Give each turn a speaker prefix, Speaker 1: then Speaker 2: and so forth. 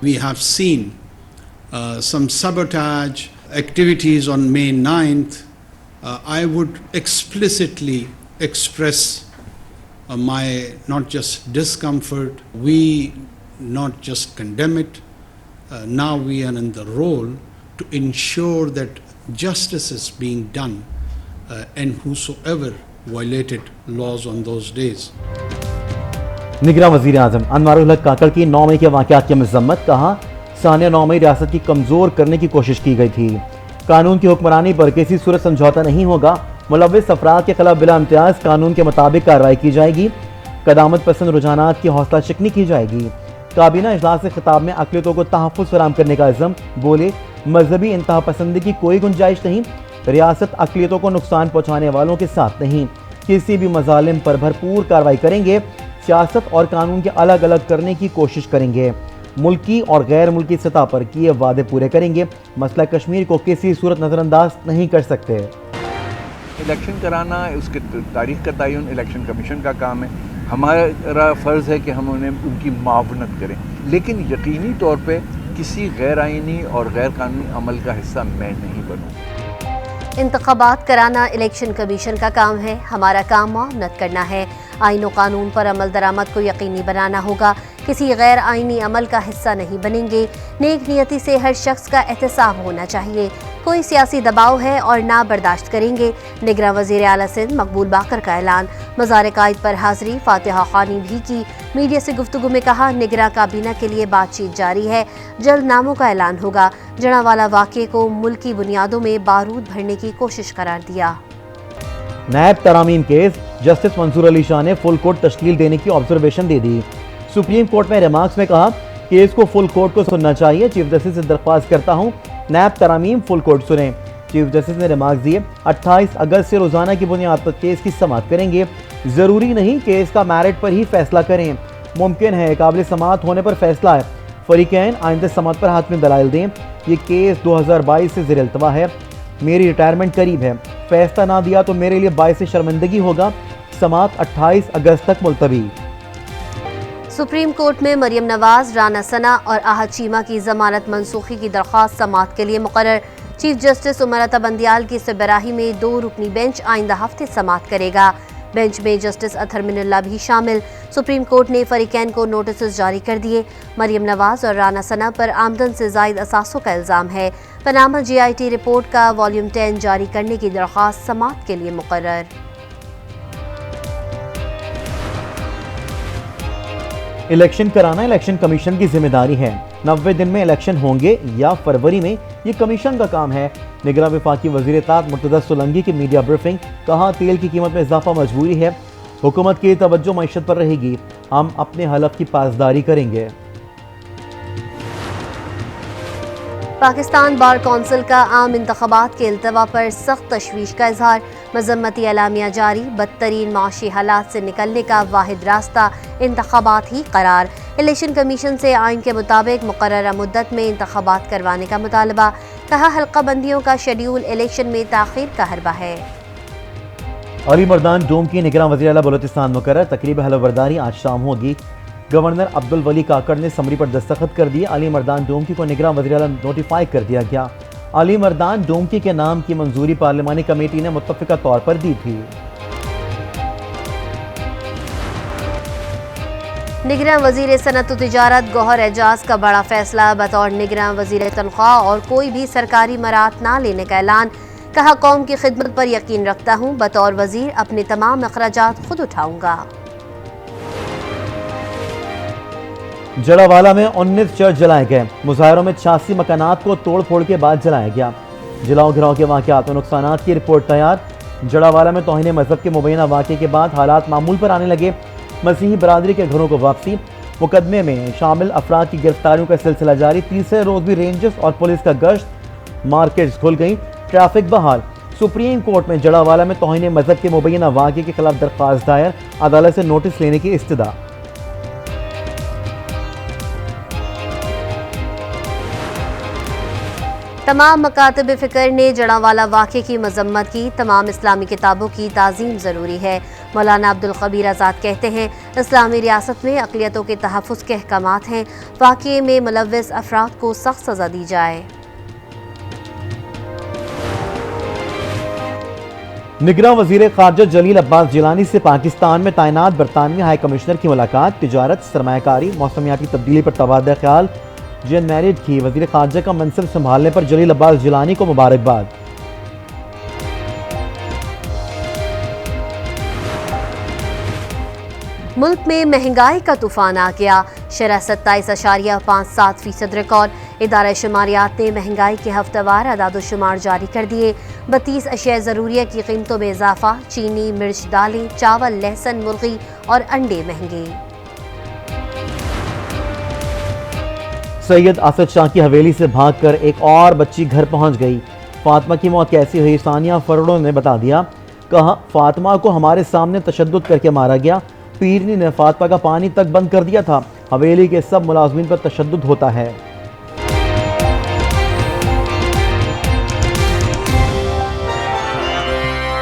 Speaker 1: We have seen some sabotage activities on May 9th. I would explicitly express my not just discomfort, we not just condemn it, now we are in the role to ensure that justice is being done and whosoever violated laws on those days.
Speaker 2: निगरान वज़ीर आज़म अनवारुल हक काकड़ की 9 मई के वाक़यात की मज़म्मत। कहा सानिया 9 मई रियासत की कमज़ोर करने की कोशिश की गई थी। कानून की हुक्मरानी पर किसी सूरत समझौता नहीं होगा। मुलव्विस अफराद के खिलाफ बिला इम्तियाज़ कानून के मुताबिक कार्रवाई की जाएगी। कदामत पसंद रुझानात की हौसला शिकनी की जाएगी। काबीना इजलास से खिताब में अक़लियतों को तहफ़्फ़ुज़ फराहम करने का इज़्म। बोले मजहबी इंतहा पसंदी की कोई गुंजाइश नहीं। रियासत अक़लियतों को नुकसान पहुँचाने वालों के साथ नहीं। किसी भी मज़ालिम पर भरपूर कार्रवाई करेंगे। सियासत और कानून के अलग अलग करने की कोशिश करेंगे। मुल्की और गैर मुल्की सतह पर किए वादे पूरे करेंगे। मसला कश्मीर को किसी सूरत नज़रअंदाज नहीं कर सकते।
Speaker 3: इलेक्शन कराना, उसके तारीख का तयन इलेक्शन कमीशन का काम है। हमारा फ़र्ज़ है कि हम उन्हें उनकी मावनत करें, लेकिन यकीनी तौर पे किसी गैर आइनी और गैर कानूनी अमल का हिस्सा मैं नहीं बनूँ।
Speaker 4: इंतख़ाबात कराना इलेक्शन कमीशन का काम है। हमारा काम मावनत करना है। आईन और कानून पर अमल दरामद को यकीनी बनाना होगा। किसी गैर आइनी अमल का हिस्सा नहीं बनेंगे। नेक नियति से हर शख्स का एहतसाब होना चाहिए। कोई सियासी दबाव है और ना बर्दाश्त करेंगे। निगरान वज़ीर आला सिंध मकबूल बाकर का ऐलान। मज़ार कायद पर हाज़री फातिहा ख़ानी भी की। मीडिया से गुफ्तगू में कहा निगरान काबीना के लिए बातचीत जारी है। जल्द नामों का ऐलान होगा। जड़ावाला वाक़े को मुल्की बुनियादों में बारूद भरने की कोशिश करार दिया।
Speaker 2: नायब तरामीम केस जस्टिस मंसूर अली शाह ने फुल कोर्ट तश्कील देने की ऑब्जर्वेशन दे दी। सुप्रीम कोर्ट में रिमार्क्स में कहा केस को फुल कोर्ट को सुनना चाहिए। चीफ जस्टिस से दरख्वास्त करता हूँ नायब तरामीम फुल कोर्ट सुने। चीफ जस्टिस ने रिमार्क्स दिए 28 अगस्त से रोजाना की बुनियाद पर केस की समाअत करेंगे। जरूरी नहीं केस का मैरिट पर ही फैसला करें। मुमकिन है काबिल समाअत होने पर फैसला है। फरीकैन आइंदा समाअत पर हाथ में दलाइल दें। ये केस 2022 से ज़ेर इल्तवा है। मेरी रिटायरमेंट करीब है। फैसला ना दिया तो मेरे लिए बाइस शर्मिंदगी होगा। समाअत 28 अगस्त तक मुलतवी।
Speaker 4: सुप्रीम कोर्ट में मरियम नवाज, राना सना और आहद चीमा की जमानत मनसूखी की दरख्वास्त समाअत के लिए मुकर्रर। चीफ जस्टिस उमर अता बंदियाल की सरबराही में 2 रुकनी बेंच आइंदा हफ्ते समाअत करेगा। बेंच में जस्टिस अतहर मिनल्ला भी शामिल। सुप्रीम कोर्ट ने फरीकैन को नोटिस जारी कर दिए। मरियम नवाज और राना सना पर आमदन से जायद असासों का इल्ज़ाम है। पनामा GIT रिपोर्ट का वॉल्यूम 10 जारी करने की दरख्वास्त समाअत के लिए मुकर्रर।
Speaker 2: इलेक्शन कराना इलेक्शन कमीशन की जिम्मेदारी है। 90 दिन में इलेक्शन होंगे या फरवरी में, ये कमीशन का काम है। निगरान वफाकी वज़ीर इत्तेहाद मुर्तज़ा सोलंकी की मीडिया ब्रीफिंग। कहा तेल की कीमत में इजाफा मजबूरी है। हुकूमत की तवज्जो मईशत पर रहेगी। हम अपने हलफ की पासदारी करेंगे।
Speaker 4: पाकिस्तान बार कौंसिल का आम इंतखाबात के इल्तवा पर सख्त तशवीश का इजहार। मजम्मती एलामिया जारी। बदतरीन माशी हालात से निकलने का वाहिद रास्ता इंतखाबात ही करार। इलेक्शन कमीशन से आइन के मुताबिक मुकर्ररा मुद्दत में इंतखाबात करवाने का मुतालबा। कहा हल्का बंदियों का शेड्यूल इलेक्शन में ताखीर का हरबा है।
Speaker 2: अली मर्दान डोम की निगरान वज़ीर आला बलोचिस्तान मुकर्रर। तकरीब हलफबरदारी आज शाम होगी। गवर्नर अब्दुल वली काकड़ ने समरी पर दस्तखत कर दिए। अली मर्दान डोमकी को निगरान वज़ीर आला नोटिफाई कर दिया गया। अली मर्दान डोमकी के नाम की मंजूरी पार्लिमानी कमेटी ने मुत्तफ़िका तौर पर दी थी।
Speaker 4: निगरान वज़ीर सनअत व तिजारत गौहर एजाज का बड़ा फैसला। बतौर निगरान वज़ीर तनख्वाह और कोई भी सरकारी मरात ना लेने का ऐलान। कहा कौम की खिदमत पर यकीन रखता हूँ। बतौर वज़ीर अपने तमाम अखराजात खुद उठाऊंगा।
Speaker 2: जड़ावाला में 19 चर्च जलाए गए। मुजाहरों में 86 मकानात को तोड़ फोड़ के बाद जलाया गया। जलाओ घिराव के वाक़यात में नुकसानात की रिपोर्ट तैयार। जड़ावाला में तौहीन मजहब के मुबैना वाक़े के बाद हालात मामूल पर आने लगे। मसीही बरादरी के घरों को वापसी। मुकदमे में शामिल अफराद की गिरफ्तारियों का सिलसिला जारी। तीसरे रोज भी रेंजर्स और पुलिस का गश्त। मार्केट्स खुल गई। ट्रैफिक बहाल। सुप्रीम कोर्ट में जड़ावाला में तौहीन मजहब के मुबैना वाक़े के खिलाफ दरख्वास्त दायर। अदालत से नोटिस लेने की इस्तदा।
Speaker 4: तमाम मकातब फ़िक्र ने जड़ावाला वाक़े की मजम्मत की। तमाम इस्लामी किताबों की ताज़ीम ज़रूरी है। मौलाना अब्दुल कबीर आज़ाद कहते हैं, इस्लामी रियासत में अक़लियतों के तहफ़्फ़ुज़ के अहकामात हैं, वाक़ये में मुलव्विस अफराद को सख्त सज़ा दी जाए।
Speaker 2: निगरान वज़ीर ख़ारजा जलील अब्बास जिलानी से पाकिस्तान में तैनात बरतानवी हाई कमिश्नर की मुलाकात। तिजारत, सरमायाकारी, मौसमियाती तब्दीली पर तबादला ख्याल। जी अनमैरिड की वज़ीर ख़ारजा का मनसब संभालने पर जलील अब्बास जिलानी को मुबारकबाद।
Speaker 4: मुल्क में महंगाई का तूफान आ गया। शरह 27.57% रिकॉर्ड। इदारा शुमारियात ने महंगाई के हफ्तेवार अदाद-ओ-शुमार जारी कर दिए। 32 अशिया ज़रूरिया की कीमतों में इजाफा। चीनी, मिर्च, दालें, चावल, लहसुन, मुर्गी और अंडे महंगे।
Speaker 2: सैयद असद शाह की हवेली से भागकर एक और बच्ची घर पहुंच गई। फातिमा की मौत कैसी हुई, सानिया फरड़ो ने बता दिया। कहा, फातिमा को हमारे सामने तशद्दुद करके मारा गया। पीरनी ने फातिमा का पानी तक बंद कर दिया था। हवेली के सब मुलाजमीन पर तशद्दुद होता है।